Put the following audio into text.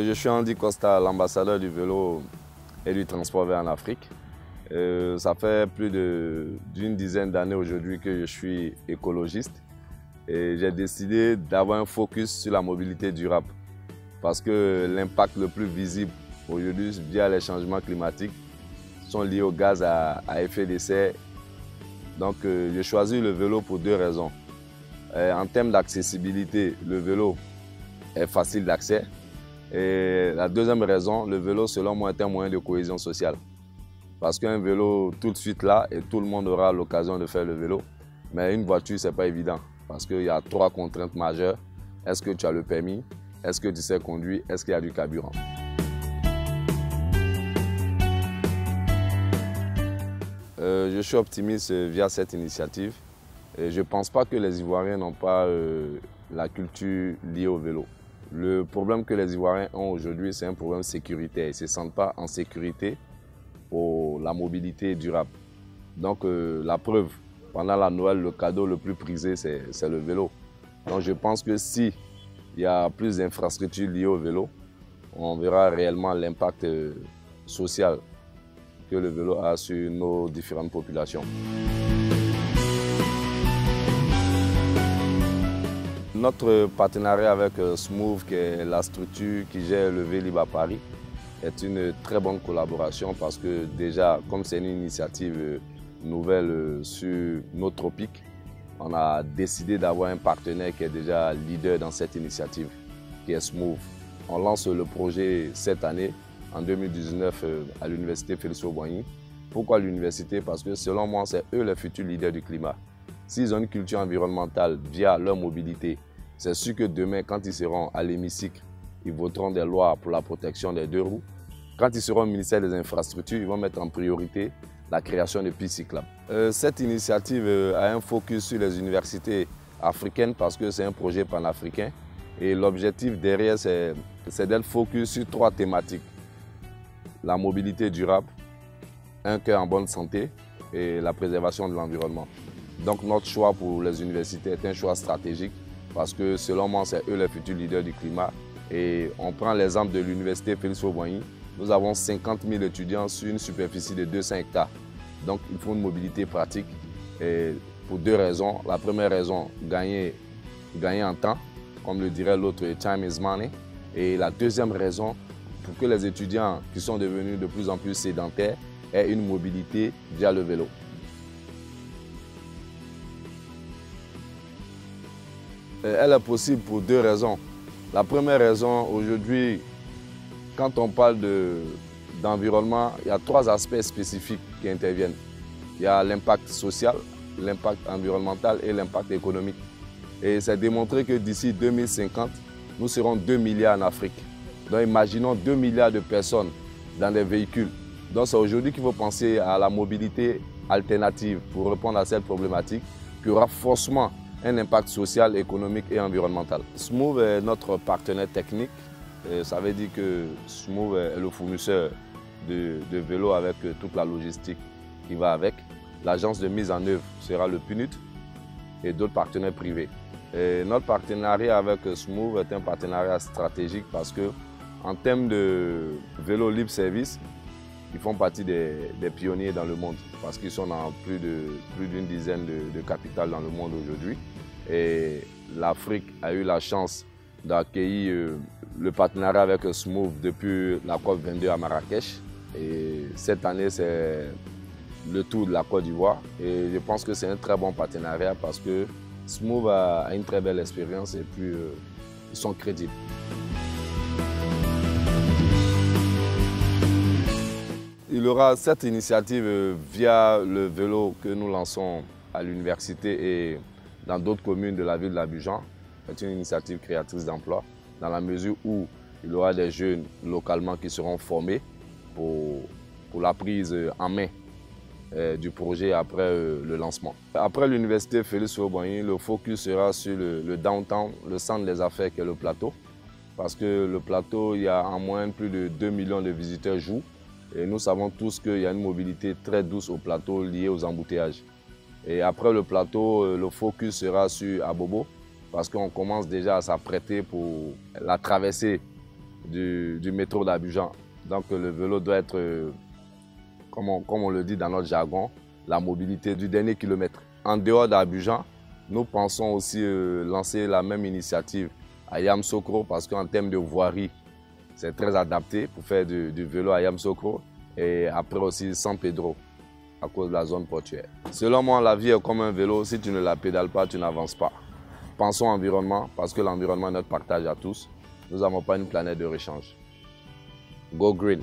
Je suis Andy Costa, l'ambassadeur du vélo et du transport vert en Afrique. Ça fait plus d'une dizaine d'années aujourd'hui que je suis écologiste et j'ai décidé d'avoir un focus sur la mobilité durable parce que l'impact le plus visible aujourd'hui via les changements climatiques sont liés aux gaz à effet de serre. Donc j'ai choisi le vélo pour deux raisons. En termes d'accessibilité, le vélo est facile d'accès. Et la deuxième raison, le vélo, selon moi, est un moyen de cohésion sociale. Parce qu'un vélo, tout de suite là, et tout le monde aura l'occasion de faire le vélo. Mais une voiture, ce n'est pas évident. Parce qu'il y a trois contraintes majeures. Est-ce que tu as le permis? Est-ce que tu sais conduire? Est-ce qu'il y a du carburant? Je suis optimiste via cette initiative. Et je ne pense pas que les Ivoiriens n'ont pas la culture liée au vélo. Le problème que les Ivoiriens ont aujourd'hui, c'est un problème sécuritaire. Ils ne se sentent pas en sécurité pour la mobilité durable. Donc la preuve, pendant la Noël, le cadeau le plus prisé, c'est le vélo. Donc je pense que si il y a plus d'infrastructures liées au vélo, on verra réellement l'impact social que le vélo a sur nos différentes populations. Notre partenariat avec Smooth, qui est la structure qui gère le Vélib à Paris, est une très bonne collaboration parce que déjà, comme c'est une initiative nouvelle sur nos tropiques, on a décidé d'avoir un partenaire qui est déjà leader dans cette initiative, qui est Smooth. On lance le projet cette année, en 2019, à l'université Félix Houphouët-Boigny. Pourquoi l'université? Parce que selon moi, c'est eux les futurs leaders du climat. S'ils ont une culture environnementale via leur mobilité, c'est sûr que demain, quand ils seront à l'hémicycle, ils voteront des lois pour la protection des deux roues. Quand ils seront au ministère des Infrastructures, ils vont mettre en priorité la création de pistes cyclables. Cette initiative a un focus sur les universités africaines parce que c'est un projet panafricain. Et l'objectif derrière, c'est d'être focus sur trois thématiques. La mobilité durable, un cœur en bonne santé et la préservation de l'environnement. Donc notre choix pour les universités est un choix stratégique parce que selon moi, c'est eux les futurs leaders du climat. Et on prend l'exemple de l'université Félix Houphouët-Boigny. Nous avons 50 000 étudiants sur une superficie de 200 hectares. Donc il faut une mobilité pratique et pour deux raisons. La première raison, gagner en temps, comme le dirait l'autre, time is money. Et la deuxième raison, pour que les étudiants qui sont devenus de plus en plus sédentaires aient une mobilité via le vélo. Elle est possible pour deux raisons. La première raison, aujourd'hui, quand on parle d'environnement, il y a trois aspects spécifiques qui interviennent. Il y a l'impact social, l'impact environnemental et l'impact économique. Et c'est démontré que d'ici 2050, nous serons 2 milliards en Afrique. Donc imaginons 2 milliards de personnes dans des véhicules. Donc c'est aujourd'hui qu'il faut penser à la mobilité alternative pour répondre à cette problématique qui aura forcément un impact social, économique et environnemental. Smooth est notre partenaire technique. Et ça veut dire que Smooth est le fournisseur de vélos avec toute la logistique qui va avec. L'agence de mise en œuvre sera le PNUD et d'autres partenaires privés. Et notre partenariat avec Smooth est un partenariat stratégique parce que en termes de vélo libre service, ils font partie des pionniers dans le monde parce qu'ils sont dans plus d'une dizaine de capitales dans le monde aujourd'hui. Et l'Afrique a eu la chance d'accueillir le partenariat avec Smooth depuis la COP22 à Marrakech. Et cette année, c'est le tour de la Côte d'Ivoire. Et je pense que c'est un très bon partenariat parce que Smooth a une très belle expérience et puis ils sont crédibles. Il y aura cette initiative via le vélo que nous lançons à l'université et dans d'autres communes de la ville d'Abidjan. C'est une initiative créatrice d'emploi dans la mesure où il y aura des jeunes localement qui seront formés pour la prise en main du projet après le lancement. Après l'université Félix Houphouët-Boigny, le focus sera sur le downtown, le centre des affaires qui est le plateau. Parce que le plateau, il y a en moyenne plus de 2 millions de visiteurs jour. Et nous savons tous qu'il y a une mobilité très douce au plateau liée aux embouteillages. Et après le plateau, le focus sera sur Abobo parce qu'on commence déjà à s'apprêter pour la traversée du métro d'Abidjan. Donc le vélo doit être, comme on le dit dans notre jargon, la mobilité du dernier kilomètre. En dehors d'Abidjan, nous pensons aussi lancer la même initiative à Yamoussoukro parce qu'en termes de voirie, c'est très adapté pour faire du vélo à Yamoussoukro et après aussi San Pedro à cause de la zone portuaire. Selon moi, la vie est comme un vélo, si tu ne la pédales pas, tu n'avances pas. Pensons environnement parce que l'environnement est notre partage à tous. Nous n'avons pas une planète de rechange. Go green!